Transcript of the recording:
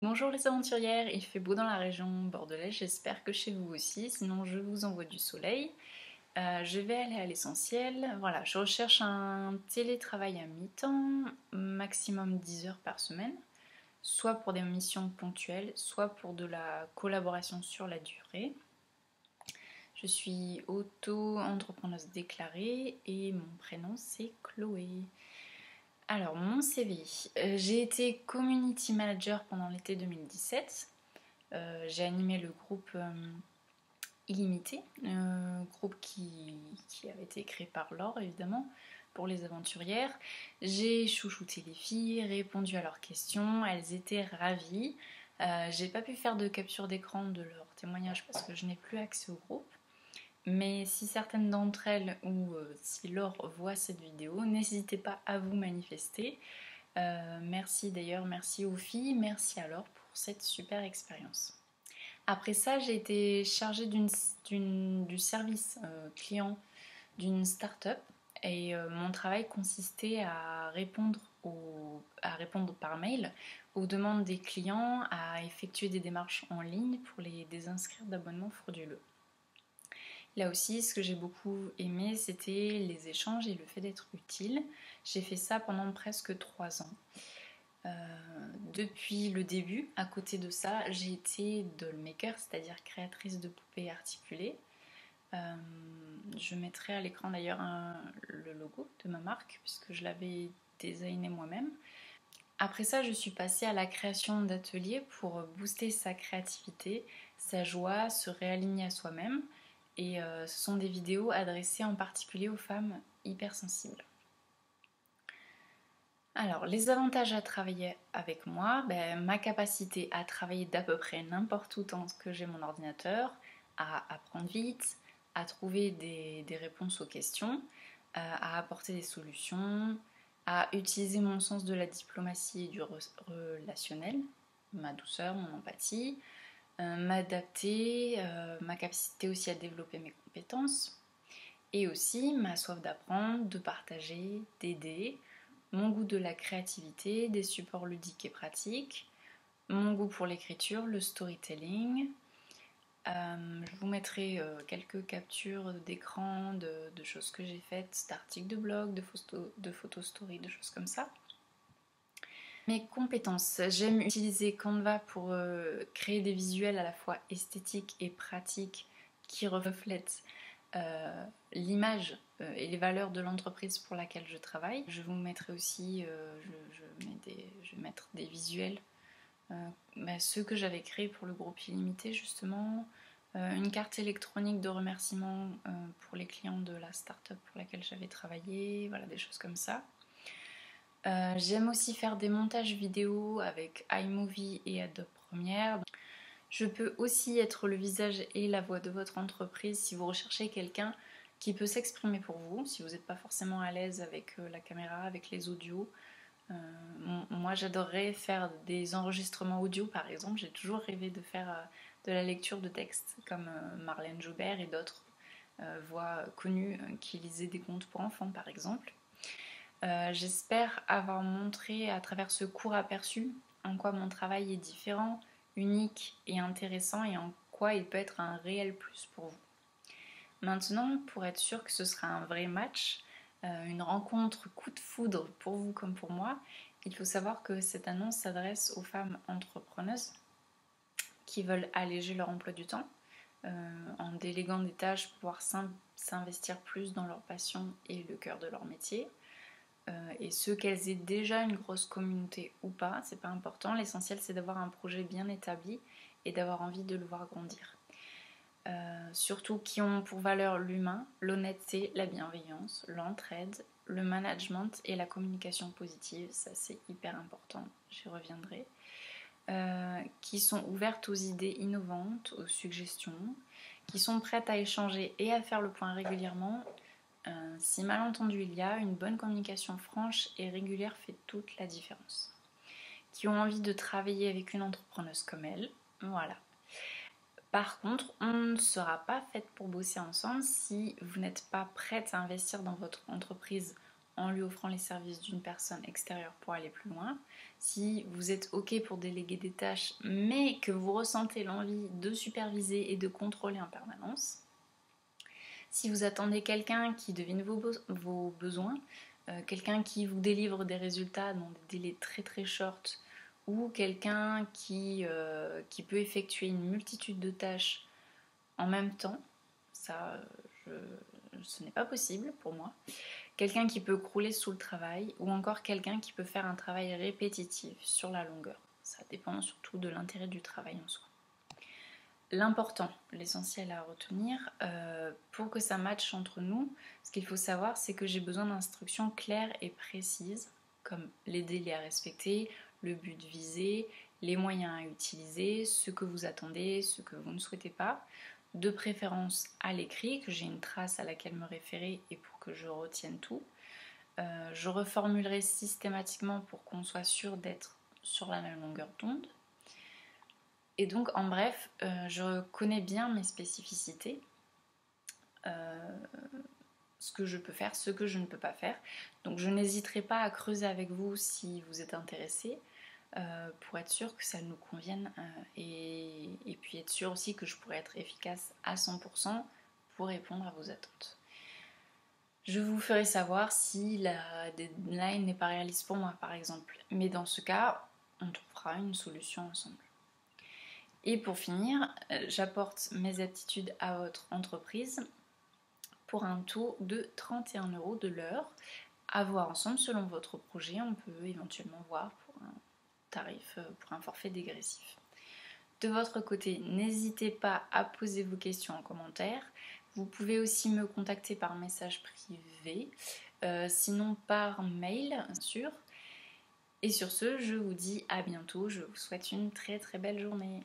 Bonjour les aventurières, il fait beau dans la région bordelaise, j'espère que chez vous aussi, sinon je vous envoie du soleil. Je vais aller à l'essentiel. Voilà, je recherche un télétravail à mi-temps, maximum 10 heures par semaine, soit pour des missions ponctuelles, soit pour de la collaboration sur la durée. Je suis auto-entrepreneuse déclarée et mon prénom c'est Chloé. Alors, mon CV. J'ai été community manager pendant l'été 2017. J'ai animé le groupe Illimité, groupe qui avait été créé par Laure évidemment pour les aventurières. J'ai chouchouté les filles, répondu à leurs questions, elles étaient ravies. J'ai pas pu faire de capture d'écran de leurs témoignages parce que je n'ai plus accès au groupe. Mais si certaines d'entre elles ou si Laure voit cette vidéo, n'hésitez pas à vous manifester. Merci d'ailleurs, merci aux filles, merci à Laure pour cette super expérience. Après ça, j'ai été chargée du service client d'une start-up et mon travail consistait à répondre par mail aux demandes des clients, à effectuer des démarches en ligne pour les désinscrire d'abonnements frauduleux. Là aussi, ce que j'ai beaucoup aimé, c'était les échanges et le fait d'être utile. J'ai fait ça pendant presque 3 ans. Depuis le début, à côté de ça, j'ai été dollmaker, c'est-à-dire créatrice de poupées articulées. Je mettrai à l'écran d'ailleurs le logo de ma marque, puisque je l'avais designé moi-même. Après ça, je suis passée à la création d'ateliers pour booster sa créativité, sa joie, se réaligner à soi-même. Et ce sont des vidéos adressées en particulier aux femmes hypersensibles. Alors, les avantages à travailler avec moi, ma capacité à travailler d'à peu près n'importe où tant que j'ai mon ordinateur, à apprendre vite, à trouver des réponses aux questions, à apporter des solutions, à utiliser mon sens de la diplomatie et du relationnel, ma douceur, mon empathie, m'adapter, ma capacité aussi à développer mes compétences, et aussi ma soif d'apprendre, de partager, d'aider, mon goût de la créativité, des supports ludiques et pratiques, mon goût pour l'écriture, le storytelling. Je vous mettrai quelques captures d'écran de choses que j'ai faites, d'articles de blog, de photos story, de choses comme ça. Mes compétences, j'aime utiliser Canva pour créer des visuels à la fois esthétiques et pratiques qui reflètent l'image et les valeurs de l'entreprise pour laquelle je travaille. Je vous mettrai aussi, je vais mettre des visuels, ceux que j'avais créés pour le groupe Illimité justement, une carte électronique de remerciement pour les clients de la start-up pour laquelle j'avais travaillé, voilà des choses comme ça. J'aime aussi faire des montages vidéo avec iMovie et Adobe Premiere. Je peux aussi être le visage et la voix de votre entreprise si vous recherchez quelqu'un qui peut s'exprimer pour vous, si vous n'êtes pas forcément à l'aise avec la caméra, avec les audios. Moi j'adorerais faire des enregistrements audio par exemple, j'ai toujours rêvé de faire de la lecture de texte comme Marlène Jobert et d'autres voix connues qui lisaient des contes pour enfants par exemple. J'espère avoir montré à travers ce court aperçu en quoi mon travail est différent, unique et intéressant et en quoi il peut être un réel plus pour vous. Maintenant, pour être sûr que ce sera un vrai match, une rencontre coup de foudre pour vous comme pour moi, il faut savoir que cette annonce s'adresse aux femmes entrepreneuses qui veulent alléger leur emploi du temps, en déléguant des tâches, pouvoir s'investir plus dans leur passion et le cœur de leur métier. Et ce qu'elles aient déjà une grosse communauté ou pas, c'est pas important. L'essentiel c'est d'avoir un projet bien établi et d'avoir envie de le voir grandir. Surtout qui ont pour valeur l'humain, l'honnêteté, la bienveillance, l'entraide, le management et la communication positive, ça c'est hyper important, j'y reviendrai. Qui sont ouvertes aux idées innovantes, aux suggestions, qui sont prêtes à échanger et à faire le point régulièrement. Si malentendu il y a, une bonne communication franche et régulière fait toute la différence. Qui ont envie de travailler avec une entrepreneuse comme elle, voilà. Par contre, on ne sera pas fait pour bosser ensemble si vous n'êtes pas prête à investir dans votre entreprise en lui offrant les services d'une personne extérieure pour aller plus loin. Si vous êtes OK pour déléguer des tâches, mais que vous ressentez l'envie de superviser et de contrôler en permanence. Si vous attendez quelqu'un qui devine vos besoins, quelqu'un qui vous délivre des résultats dans des délais très très short, ou quelqu'un qui peut effectuer une multitude de tâches en même temps, ça, ce n'est pas possible pour moi. Quelqu'un qui peut crouler sous le travail, ou encore quelqu'un qui peut faire un travail répétitif sur la longueur. Ça dépend surtout de l'intérêt du travail en soi. L'important, l'essentiel à retenir, pour que ça matche entre nous, ce qu'il faut savoir, c'est que j'ai besoin d'instructions claires et précises, comme les délais à respecter, le but visé, les moyens à utiliser, ce que vous attendez, ce que vous ne souhaitez pas, de préférence à l'écrit, que j'ai une trace à laquelle me référer et pour que je retienne tout. Je reformulerai systématiquement pour qu'on soit sûr d'être sur la même longueur d'onde. Et donc, en bref, je connais bien mes spécificités, ce que je peux faire, ce que je ne peux pas faire. Donc, je n'hésiterai pas à creuser avec vous si vous êtes intéressé, pour être sûr que ça nous convienne, et puis être sûr aussi que je pourrai être efficace à 100% pour répondre à vos attentes. Je vous ferai savoir si la deadline n'est pas réaliste pour moi, par exemple. Mais dans ce cas, on trouvera une solution ensemble. Et pour finir, j'apporte mes aptitudes à votre entreprise pour un taux de 31 € de l'heure. À voir ensemble selon votre projet, on peut éventuellement voir pour un tarif, pour un forfait dégressif. De votre côté, n'hésitez pas à poser vos questions en commentaire. Vous pouvez aussi me contacter par message privé, sinon par mail, bien sûr. Et sur ce, je vous dis à bientôt. Je vous souhaite une très très belle journée.